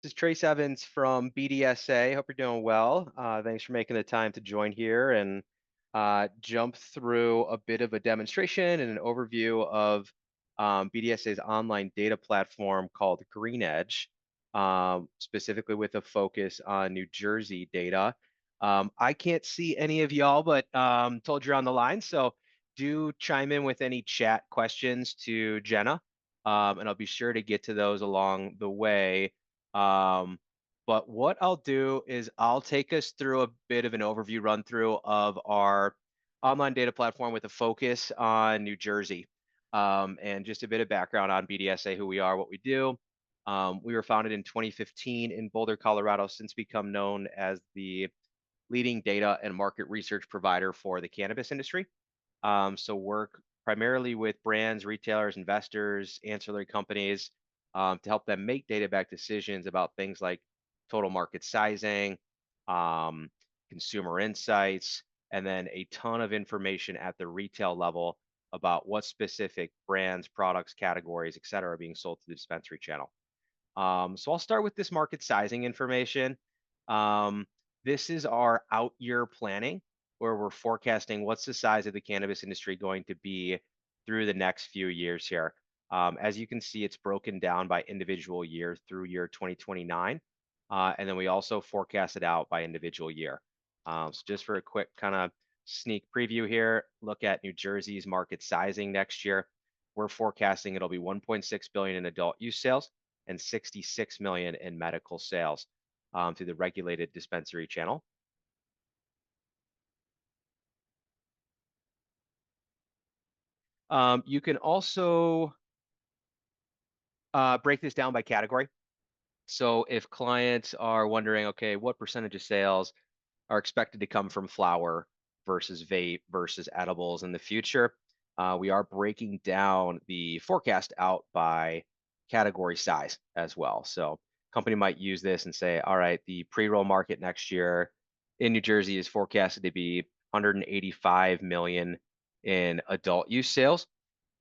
This is Trace Evans from BDSA. Hope you're doing well. Thanks for making the time to join here and jump through a bit of a demonstration and an overview of BDSA's online data platform called Green Edge, specifically with a focus on New Jersey data. I can't see any of y'all, but told you're on the line, so do chime in with any chat questions to Jenna, and I'll be sure to get to those along the way. But what I'll do is I'll take us through a bit of an overview run through of our online data platform with a focus on New Jersey, and just a bit of background on BDSA, who we are, what we do. We were founded in 2015 in Boulder, Colorado, since become known as the leading data and market research provider for the cannabis industry. So work primarily with brands, retailers, investors, ancillary companies, to help them make data-backed decisions about things like total market sizing, um, consumer insights, and then a ton of information at the retail level about what specific brands, products, categories, et cetera, are being sold through the dispensary channel. So I'll start with this market sizing information. Um, this is our out year planning where we're forecasting what's the size of the cannabis industry going to be through the next few years here. As you can see, it's broken down by individual year through year 2029. And then we also forecast it out by individual year. So just for a quick kind of sneak preview here, look at New Jersey's market sizing next year. We're forecasting it'll be 1.6 billion in adult use sales and 66 million in medical sales through the regulated dispensary channel. You can also break this down by category. So if clients are wondering, okay, what percentage of sales are expected to come from flower versus vape versus edibles in the future, we are breaking down the forecast out by category size as well. So company might use this and say, all right, the pre-roll market next year in New Jersey is forecasted to be 185 million in adult use sales.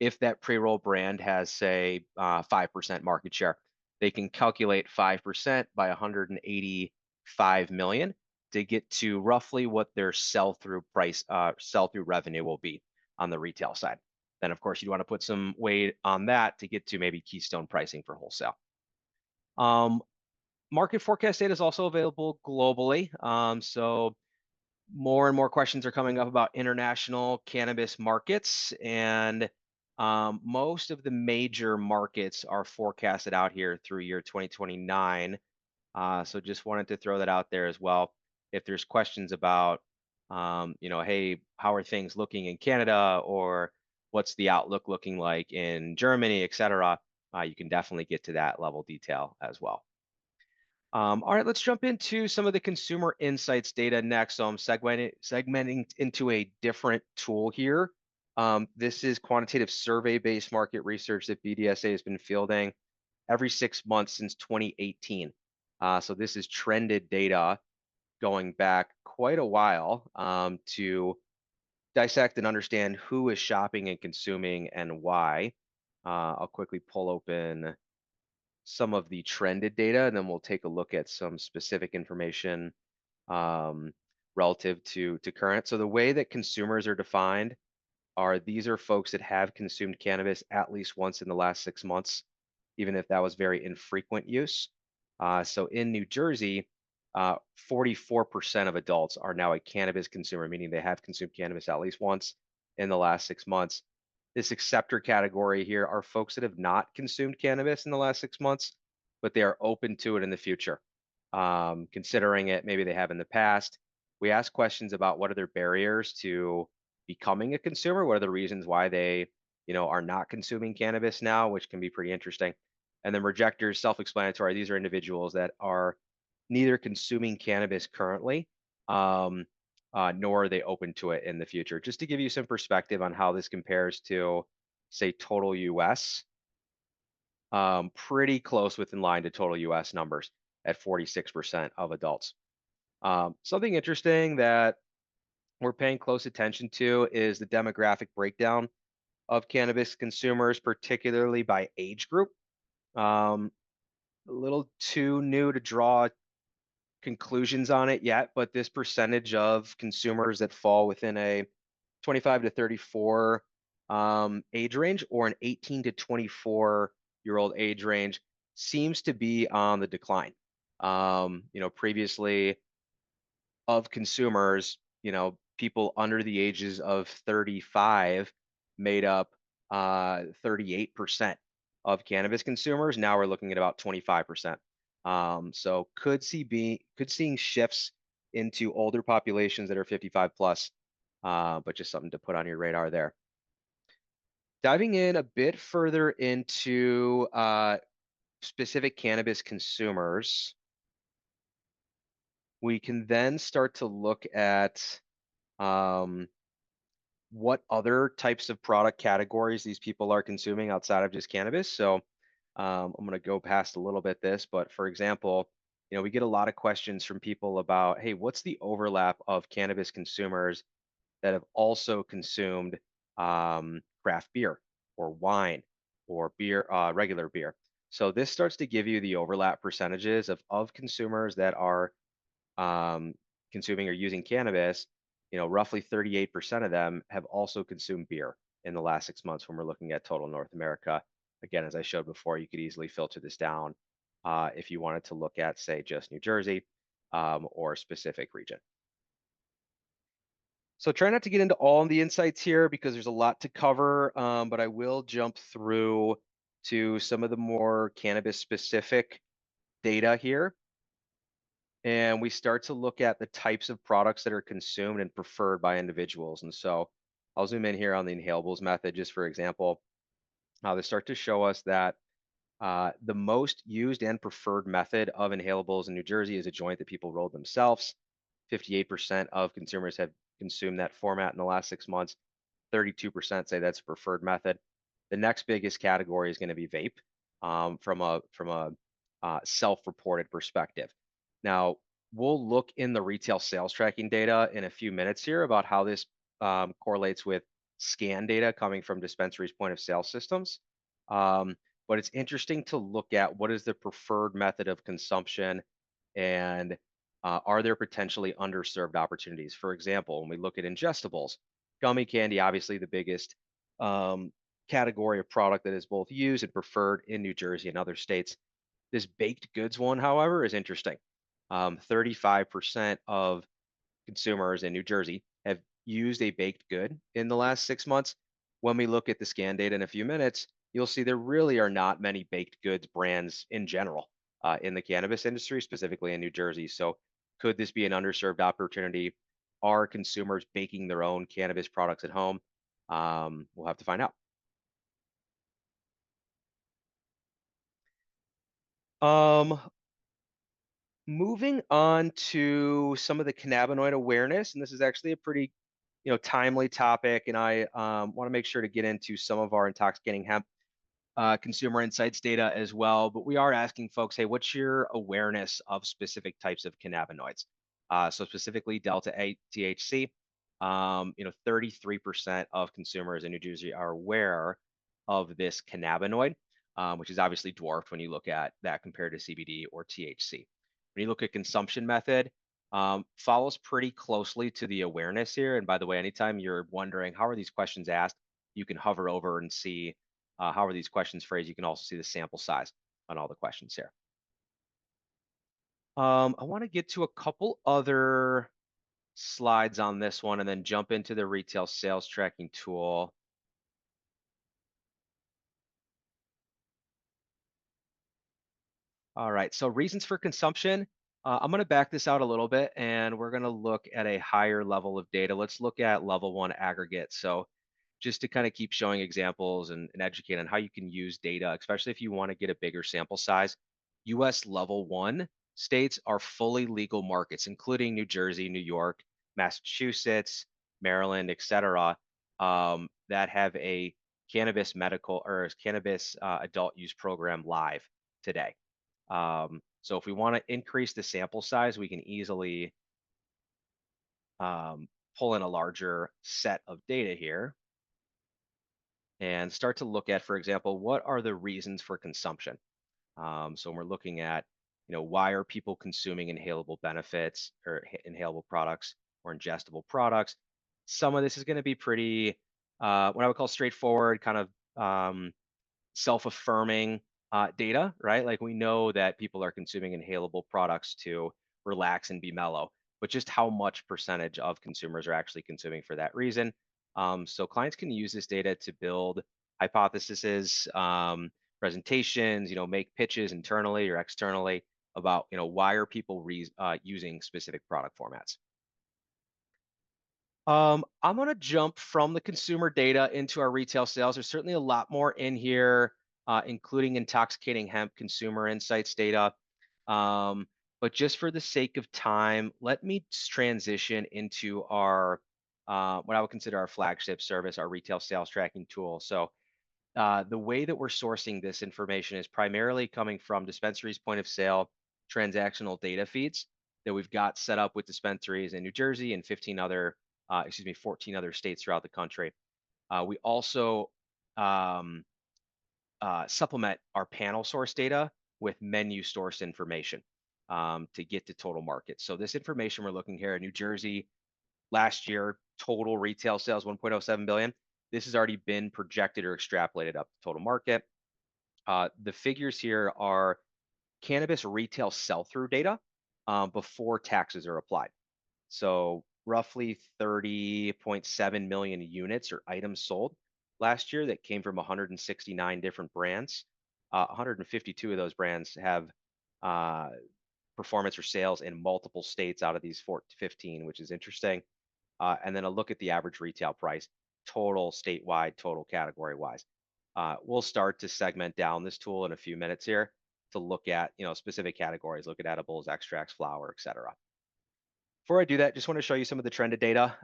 If that pre-roll brand has, say, 5% market share, they can calculate 5% by 185 million to get to roughly what their sell-through price, sell-through revenue will be on the retail side. Then, of course, you'd want to put some weight on that to get to maybe keystone pricing for wholesale. Market forecast data is also available globally. So more and more questions are coming up about international cannabis markets, and most of the major markets are forecasted out here through year 2029. So just wanted to throw that out there as well. If there's questions about, hey, how are things looking in Canada, or what's the outlook looking like in Germany, et cetera, you can definitely get to that level detail as well. All right, let's jump into some of the consumer insights data next. So I'm segmenting into a different tool here. This is quantitative survey-based market research that BDSA has been fielding every 6 months since 2018. So this is trended data going back quite a while, to dissect and understand who is shopping and consuming and why. I'll quickly pull open some of the trended data, and then we'll take a look at some specific information relative to current. So the way that consumers are defined are, these are folks that have consumed cannabis at least once in the last 6 months, even if that was very infrequent use. So in New Jersey, 44% of adults are now a cannabis consumer, meaning they have consumed cannabis at least once in the last 6 months. This acceptor category here are folks that have not consumed cannabis in the last 6 months, but they are open to it in the future, considering it maybe they have in the past. We ask questions about what are their barriers to becoming a consumer, what are the reasons why they, are not consuming cannabis now, which can be pretty interesting. And then rejectors, self-explanatory. These are individuals that are neither consuming cannabis currently, nor are they open to it in the future. Just to give you some perspective on how this compares to, say, total US, pretty close within line to total US numbers at 46% of adults. Something interesting that we're paying close attention to is the demographic breakdown of cannabis consumers, particularly by age group. a little too new to draw conclusions on it yet, but this percentage of consumers that fall within a 25 to 34 age range or an 18 to 24-year-old age range seems to be on the decline. Previously of consumers, people under the ages of 35 made up 38% of cannabis consumers. Now we're looking at about 25%. So could seeing shifts into older populations that are 55 plus, but just something to put on your radar there. Diving in a bit further into specific cannabis consumers, we can then start to look at um, what other types of product categories these people are consuming outside of just cannabis. So I'm going to go past a little bit this, but for example, we get a lot of questions from people about, hey, what's the overlap of cannabis consumers that have also consumed craft beer or wine or beer, regular beer. So this starts to give you the overlap percentages of consumers that are um, consuming or using cannabis. Roughly 38% of them have also consumed beer in the last 6 months when we're looking at total North America. Again, as I showed before, you could easily filter this down if you wanted to look at, say, just New Jersey or a specific region. So try not to get into all the insights here because there's a lot to cover, but I will jump through to some of the more cannabis specific data here. And we start to look at the types of products that are consumed and preferred by individuals. And so I'll zoom in here on the inhalables method, just for example. They start to show us that the most used and preferred method of inhalables in New Jersey is a joint that people roll themselves. 58% of consumers have consumed that format in the last 6 months. 32% say that's a preferred method. The next biggest category is going to be vape from a self-reported perspective. Now, we'll look in the retail sales tracking data in a few minutes here about how this correlates with scan data coming from dispensaries' point of sale systems. But it's interesting to look at what is the preferred method of consumption and are there potentially underserved opportunities? For example, when we look at ingestibles, gummy candy, obviously the biggest category of product that is both used and preferred in New Jersey and other states. This baked goods one, however, is interesting. 35% of consumers in New Jersey have used a baked good in the last 6 months. When we look at the scan data in a few minutes, you'll see there really are not many baked goods brands in general in the cannabis industry, specifically in New Jersey. So, could this be an underserved opportunity? Are consumers baking their own cannabis products at home? We'll have to find out. Um, Moving on to some of the cannabinoid awareness, and this is actually a pretty timely topic, and I want to make sure to get into some of our intoxicating hemp consumer insights data as well. But we are asking folks, hey, what's your awareness of specific types of cannabinoids? So specifically Delta 8 THC. 33% of consumers in New Jersey are aware of this cannabinoid, which is obviously dwarfed when you look at that compared to CBD or THC. When you look at consumption method, follows pretty closely to the awareness here. And by the way, anytime you're wondering how are these questions asked, you can hover over and see how are these questions phrased. You can also see the sample size on all the questions here. I want to get to a couple other slides on this one and then jump into the retail sales tracking tool. All right, so reasons for consumption. I'm going to back this out a little bit and we're going to look at a higher level of data. Let's look at level one aggregate. So just to kind of keep showing examples and educate on how you can use data, especially if you want to get a bigger sample size. US level one states are fully legal markets, including New Jersey, New York, Massachusetts, Maryland, et cetera, that have a cannabis medical or cannabis adult use program live today. So if we want to increase the sample size, we can easily pull in a larger set of data here and start to look at, for example, what are the reasons for consumption? So when we're looking at, why are people consuming inhalable benefits or inhalable products or ingestible products, some of this is going to be pretty, what I would call straightforward, kind of self-affirming data, right? Like we know that people are consuming inhalable products to relax and be mellow, but just how much percentage of consumers are actually consuming for that reason. So clients can use this data to build hypotheses, presentations, make pitches internally or externally about, why are people using specific product formats. I'm going to jump from the consumer data into our retail sales. There's certainly a lot more in here, including intoxicating hemp consumer insights data. Um, but just for the sake of time, let me transition into our what I would consider our flagship service, our retail sales tracking tool. So the way that we're sourcing this information is primarily coming from dispensaries' point of sale transactional data feeds that we've got set up with dispensaries in New Jersey and 14 other states throughout the country. We also um, supplement our panel source data with menu source information to get to total market. So this information we're looking here in New Jersey last year, total retail sales 1.07 billion. This has already been projected or extrapolated up to total market. The figures here are cannabis retail sell-through data before taxes are applied. So roughly 30.7 million units or items sold last year that came from 169 different brands. 152 of those brands have uh, performance or sales in multiple states out of these 15, which is interesting. And then a look at the average retail price, total statewide, total category wise. We'll start to segment down this tool in a few minutes here to look at specific categories, look at edibles, extracts, flower, etc. Before I do that, just want to show you some of the trended data.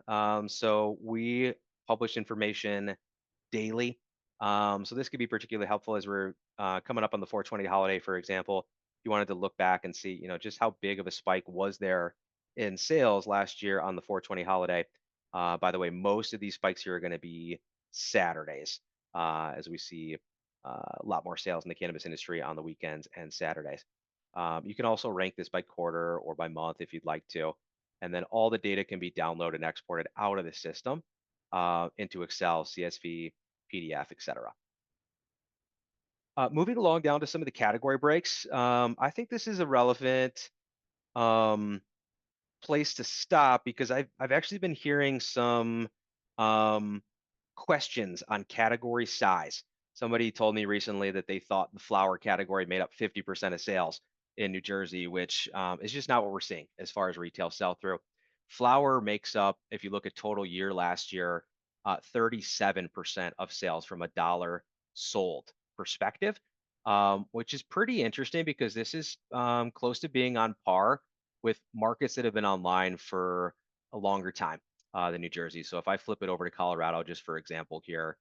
So we publish information daily. So this could be particularly helpful as we're coming up on the 420 holiday, for example. You wanted to look back and see, just how big of a spike was there in sales last year on the 420 holiday. By the way, most of these spikes here are going to be Saturdays, as we see a lot more sales in the cannabis industry on the weekends and Saturdays. You can also rank this by quarter or by month if you'd like to. And then all the data can be downloaded and exported out of the system into Excel, CSV, PDF, etc. Moving along down to some of the category breaks, I think this is a relevant um, place to stop because I've actually been hearing some um, questions on category size. Somebody told me recently that they thought the flower category made up 50% of sales in New Jersey, which is just not what we're seeing as far as retail sell through. Flower makes up, if you look at total year last year, 37% of sales from a dollar sold perspective, which is pretty interesting because this is close to being on par with markets that have been online for a longer time than New Jersey. So if I flip it over to Colorado, just for example here,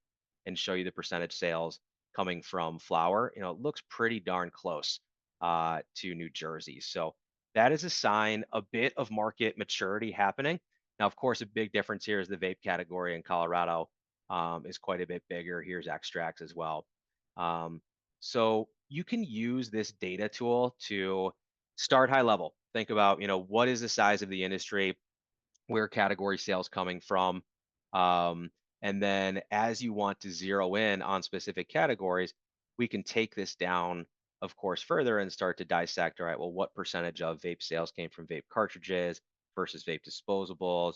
and show you the percentage sales coming from flower, it looks pretty darn close to New Jersey. So that is a sign, a bit of market maturity happening. Now, of course, a big difference here is the vape category in Colorado is quite a bit bigger. Here's extracts as well. So you can use this data tool to start high level. Think about, what is the size of the industry? Where category sales coming from? Um, and then as you want to zero in on specific categories, we can take this down, of course, further and start to dissect, all right, well, what percentage of vape sales came from vape cartridges versus vape disposables?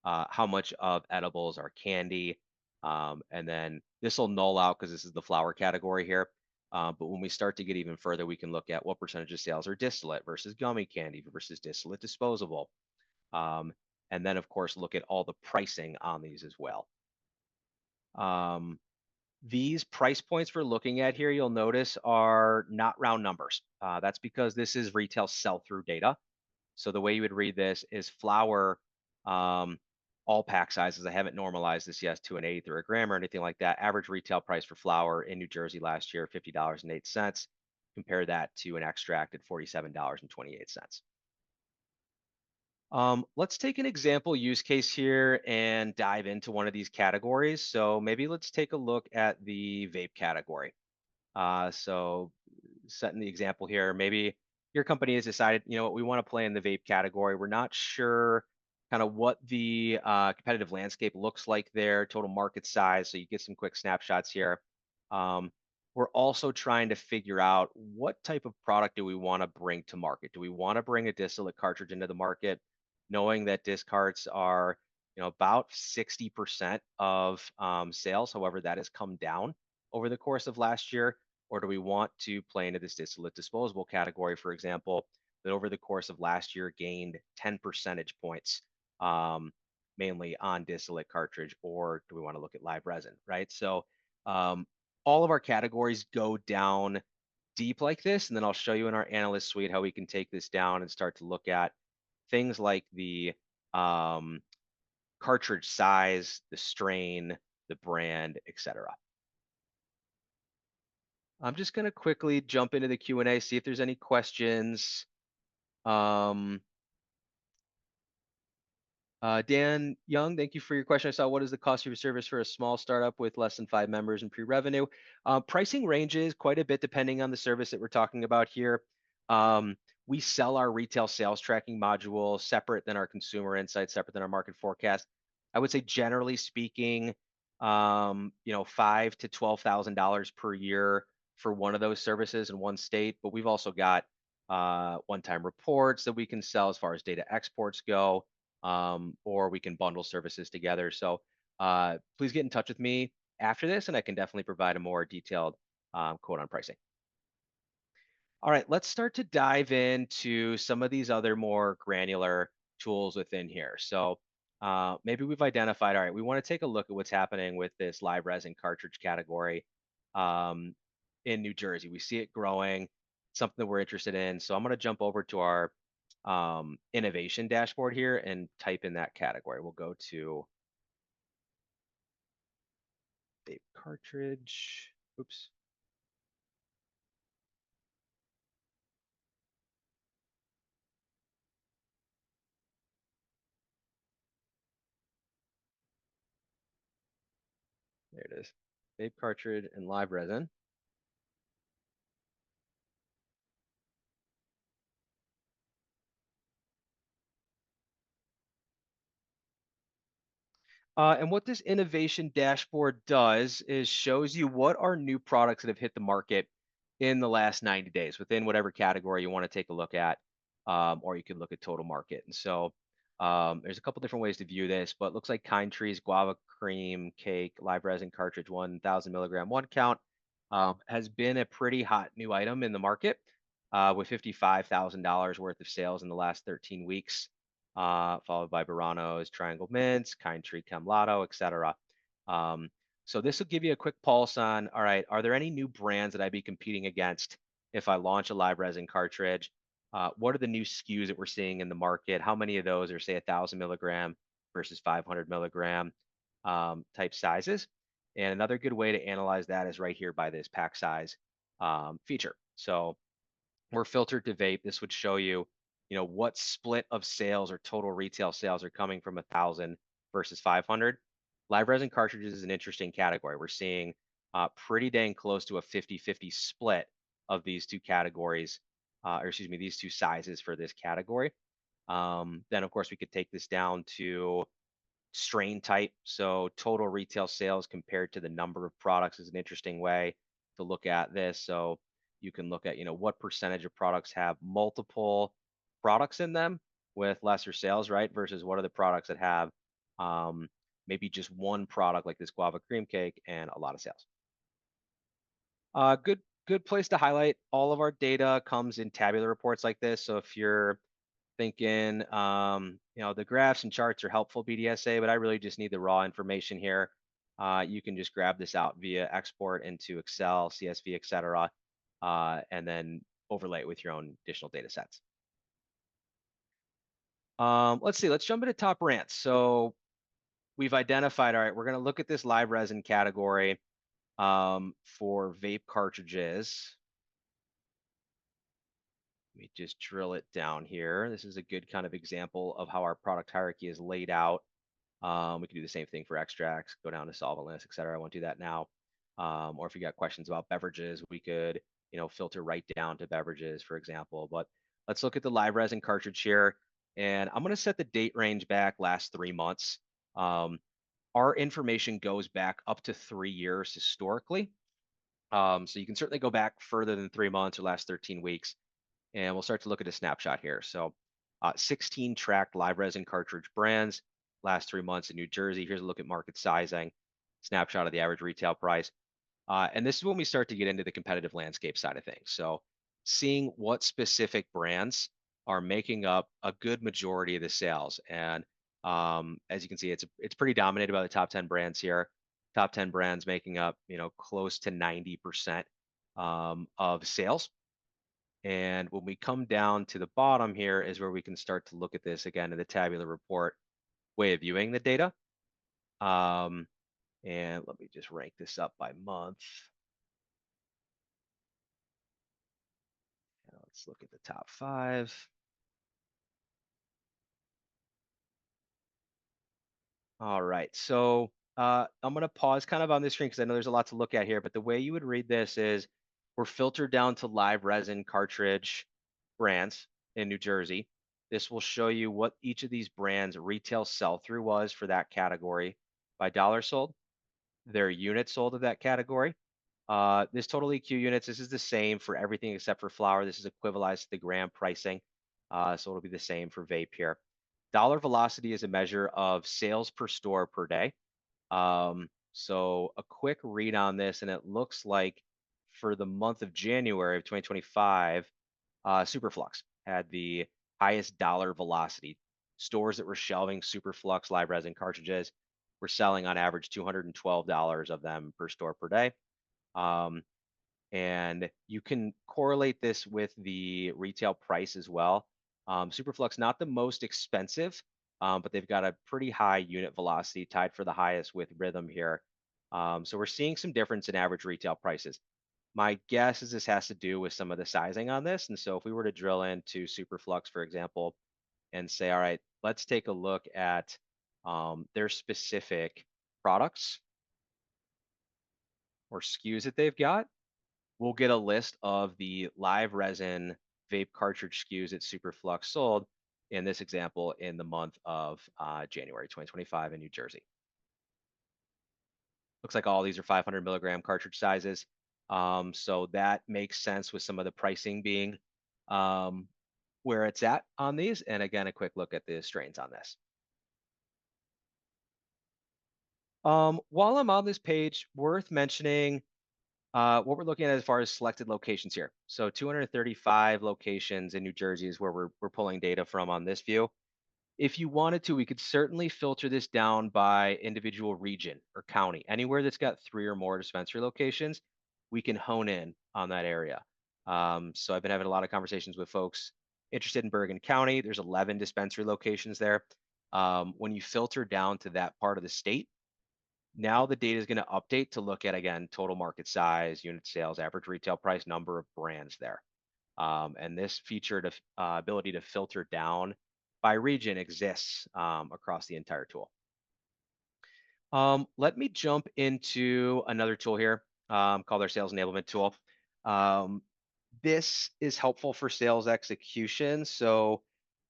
How much of edibles are candy? And then this will null out because this is the flower category here. But when we start to get even further, we can look at what percentage of sales are distillate versus gummy candy versus distillate disposable. Um, and then, of course, look at all the pricing on these as well. Um, these price points we're looking at here, you'll notice, are not round numbers. That's because this is retail sell-through data. So the way you would read this is flour, all pack sizes. I haven't normalized this yet to an eighth or a gram or anything like that. Average retail price for flour in New Jersey last year, $50.08. Compare that to an extract at $47.28. Let's take an example use case here and dive into one of these categories. So maybe let's take a look at the vape category. So setting the example here. Maybe your company has decided, you know what, we want to play in the vape category. We're not sure kind of what the competitive landscape looks like there, total market size. So you get some quick snapshots here. Um, we're also trying to figure out what type of product do we want to bring to market. Do we want to bring a distillate cartridge into the market, knowing that discarts are, about 60% of sales. However, that has come down over the course of last year. Or do we want to play into this distillate disposable category, for example, that over the course of last year gained 10 percentage points, um, mainly on distillate cartridge? Or do we want to look at live resin, right? So um, all of our categories go down deep like this, and then I'll show you in our analyst suite how we can take this down and start to look at things like the um, cartridge size, the strain, the brand, etc. I'm just going to quickly jump into the Q&A, see if there's any questions. Dan Young, thank you for your question. I saw, what is the cost of your service for a small startup with less than 5 members and pre-revenue? Pricing ranges quite a bit depending on the service that we're talking about here. We sell our retail sales tracking module separate than our consumer insights, separate than our market forecast. I would say generally speaking, $5,000 to $12,000 per year for one of those services in one state. But we've also got one-time reports that we can sell as far as data exports go, or we can bundle services together. So please get in touch with me after this, and I can definitely provide a more detailed quote on pricing. All right, let's start to dive into some of these other more granular tools within here. So maybe we've identified, all right, we want to take a look at what's happening with this live resin cartridge category um, in New Jersey. We see it growing, something that we're interested in. So I'm going to jump over to our innovation dashboard here and type in that category. We'll go to vape cartridge. Oops. There it is. Vape cartridge and live resin. And what this innovation dashboard does is shows you what are new products that have hit the market in the last 90 days within whatever category you want to take a look at, or you can look at total market. And so there's a couple different ways to view this, but it looks like Kind Tree's guava cream cake live resin cartridge 1,000 milligram one count has been a pretty hot new item in the market with $55,000 worth of sales in the last 13 weeks, followed by Burano's Triangle Mints, Kind Tree Camlato, etc. So this will give you a quick pulse on, all right, are there any new brands that I'd be competing against if I launch a live resin cartridge? What are the new SKUs that we're seeing in the market? How many of those are, say, 1,000 milligram versus 500 milligram type sizes? And another good way to analyze that is right here by this pack size feature. So we're filtered to vape. This would show you, what split of sales or total retail sales are coming from 1,000 versus 500. Live resin cartridges is an interesting category. We're seeing pretty dang close to a 50-50 split of these two categories, or excuse me, these two sizes for this category. Then, of course, we could take this down to strain type. So total retail sales compared to the number of products is an interesting way to look at this. So you can look at, what percentage of products have multiple products in them with lesser sales, right? Versus what are the products that have maybe just one product like this guava cream cake and a lot of sales. Good place to highlight. All of our data comes in tabular reports like this. So if you're thinking, the graphs and charts are helpful BDSA, but I really just need the raw information here. You can just grab this out via export into Excel, CSV, etc., and then overlay it with your own additional data sets. Let's see, let's jump into top rants. So we've identified, all right, we're going to look at this live resin category for vape cartridges. Let me just drill it down here. This is a good kind of example of how our product hierarchy is laid out. We can do the same thing for extracts, go down to solventless, et cetera. I won't do that now. Or if you got questions about beverages, we could filter right down to beverages, for example. But let's look at the live resin cartridge here. And I'm going to set the date range back last 3 months. Um, our information goes back up to 3 years historically. So you can certainly go back further than 3 months or last 13 weeks. And we'll start to look at a snapshot here. So 16 tracked live resin cartridge brands, last 3 months in New Jersey. Here's a look at market sizing, snapshot of the average retail price. And this is when we start to get into the competitive landscape side of things. So seeing what specific brands are making up a good majority of the sales. And as you can see, it's pretty dominated by the top 10 brands here. Top 10 brands making up, close to 90% of sales. And when we come down to the bottom here is where we can start to look at this again in the tabular report way of viewing the data. Um, and let me just rank this up by month. Let's look at the top 5. All right, so I'm going to pause kind of on this screen because I know there's a lot to look at here, but the way you would read this is we're filtered down to live resin cartridge brands in New Jersey. This will show you what each of these brands retail sell-through was for that category by dollar sold, their units sold of that category. This total EQ units, this is the same for everything except for flour. This is equivalized to the gram pricing. So it'll be the same for vape here. Dollar velocity is a measure of sales per store per day. So a quick read on this, and it looks like for the month of January of 2025, Superflux had the highest dollar velocity. Stores that were shelving Superflux live resin cartridges were selling on average $212 of them per store per day. Um, and you can correlate this with the retail price as well. Superflux, not the most expensive, but they've got a pretty high unit velocity, tied for the highest with Rhythm here. So we're seeing some difference in average retail prices. My guess is this has to do with some of the sizing on this. And so if we were to drill into Superflux, for example, and say, all right, let's take a look at their specific products or SKUs that they've got, we'll get a list of the live resin vape cartridge SKUs that Superflux sold in this example in the month of January 2025 in New Jersey. Looks like all these are 500 milligram cartridge sizes. So that makes sense with some of the pricing being where it's at on these. And again, a quick look at the strains on this. While I'm on this page, worth mentioning what we're looking at as far as selected locations here. So 235 locations in New Jersey is where we're pulling data from on this view. If you wanted to, we could certainly filter this down by individual region or county. Anywhere that's got 3 or more dispensary locations, we can hone in on that area. So I've been having a lot of conversations with folks interested in Bergen County. There's 11 dispensary locations there. When you filter down to that part of the state, now the data is going to update to look at, again, total market size, unit sales, average retail price, number of brands there. And this featured ability to filter down by region exists across the entire tool. Let me jump into another tool here called our sales enablement tool. This is helpful for sales execution. So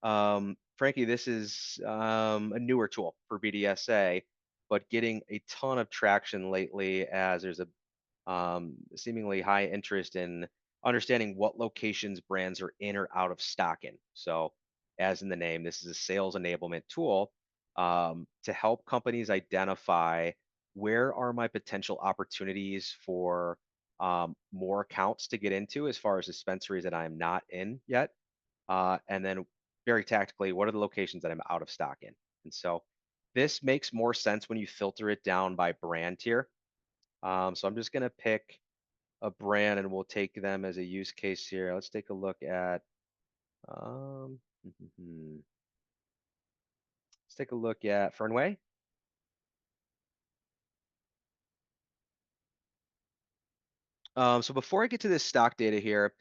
frankly, this is a newer tool for BDSA, but getting a ton of traction lately as there's a seemingly high interest in understanding what locations brands are in or out of stock in. So, as in the name, this is a sales enablement tool to help companies identify where are my potential opportunities for more accounts to get into as far as dispensaries that I'm not in yet. And then, very tactically, what are the locations that I'm out of stock in? And so, this makes more sense when you filter it down by brand tier. So I'm just going to pick a brand and we'll take them as a use case here. Let's take a look at, um, let's take a look at Fernway. So before I get to this stock data here,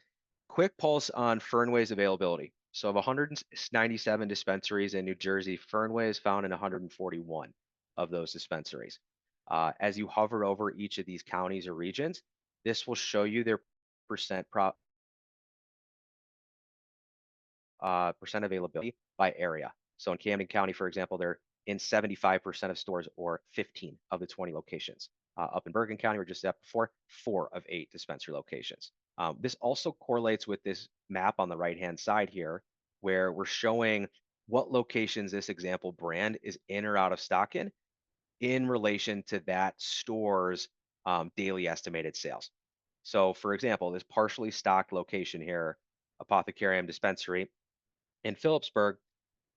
quick pulse on Fernway's availability. So of 197 dispensaries in New Jersey, Fernway is found in 141 of those dispensaries. As you hover over each of these counties or regions, this will show you their 100% percent availability by area. So in Camden County, for example, they're in 75% of stores or 15 of the 20 locations. Up in Bergen County, we're just up before 4 of 8 dispensary locations. This also correlates with this map on the right-hand side here, where we're showing what locations this example brand is in or out of stock in relation to that store's daily estimated sales. So, for example, this partially stocked location here, Apothecarium Dispensary in Phillipsburg,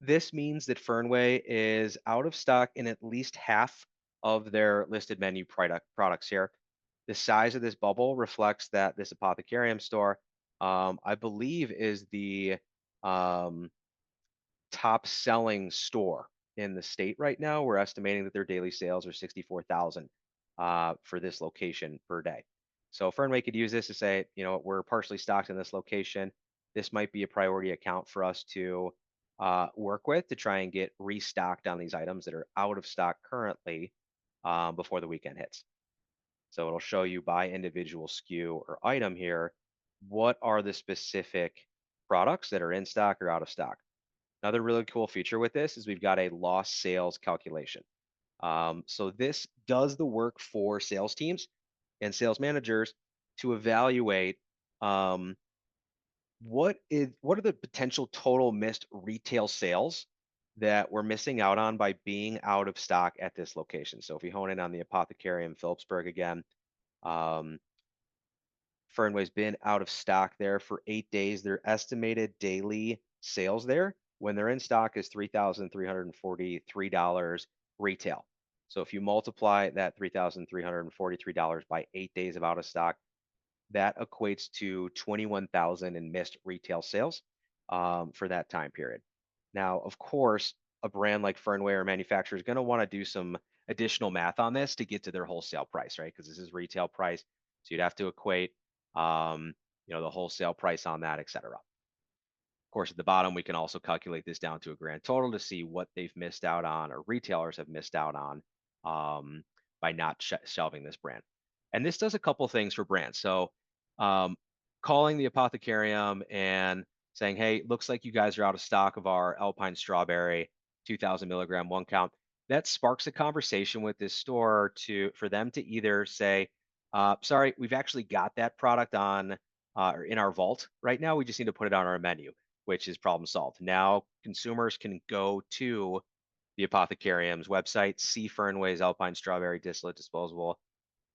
this means that Fernway is out of stock in at least half of their listed menu products here. The size of this bubble reflects that this Apothecarium store, I believe, is the um, top selling store in the state right now. We're estimating that their daily sales are 64,000 for this location per day. So Fernway could use this to say, we're partially stocked in this location. This might be a priority account for us to work with to try and get restocked on these items that are out of stock currently before the weekend hits. So it'll show you by individual SKU or item here, what are the specific products that are in stock or out of stock. Another really cool feature with this is we've got a lost sales calculation. So this does the work for sales teams and sales managers to evaluate um, what are the potential total missed retail sales that we're missing out on by being out of stock at this location. So if we hone in on the Apothecarium Phillipsburg again, um, Fernway's been out of stock there for 8 days. Their estimated daily sales there when they're in stock is $3,343 retail. So if you multiply that $3,343 by 8 days of out of stock, that equates to 21,000 in missed retail sales for that time period. Now, of course, a brand like Fernway or manufacturer is going to want to do some additional math on this to get to their wholesale price, right? Because this is retail price, so you'd have to equate, the wholesale price on that, et cetera. Of course, at the bottom, we can also calculate this down to a grand total to see what they've missed out on or retailers have missed out on by not shelving this brand. And this does a couple things for brands. So um, calling the apothecarium and saying, hey, looks like you guys are out of stock of our Alpine Strawberry 2000 milligram 1 count. That sparks a conversation with this store for them to either say, sorry, we've actually got that product on or in our vault right now. We just need to put it on our menu, which is problem solved. Now consumers can go to the Apothecarium's website, see Fernway's Alpine Strawberry Distillate Disposable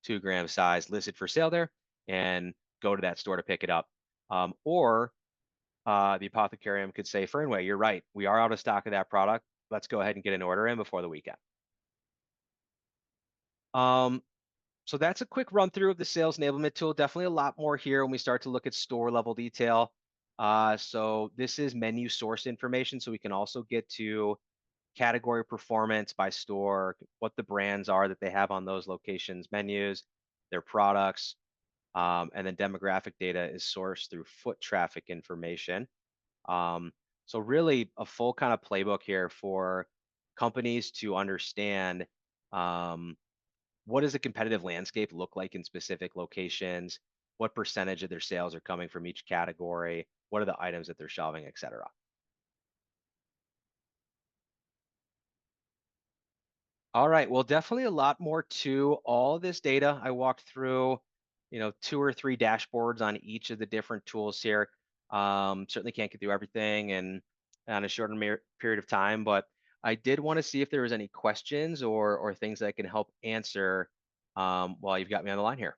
2 gram size listed for sale there, and go to that store to pick it up. Or the Apothecarium could say, Fernway, you're right. We are out of stock of that product. Let's go ahead and get an order in before the weekend. Um, so that's a quick run through of the sales enablement tool. Definitely a lot more here when we start to look at store level detail. So this is menu source information. So we can also get to category performance by store, what the brands are that they have on those locations, menus, their products, and then demographic data is sourced through foot traffic information. So really a full kind of playbook here for companies to understand what does the competitive landscape look like in specific locations, what percentage of their sales are coming from each category, what are the items that they're shelving, et cetera. All right. Well, definitely a lot more to all this data. I walked through, 2 or 3 dashboards on each of the different tools here. Certainly can't get through everything and on a short period of time, but I did want to see if there was any questions or things that I can help answer while you've got me on the line here.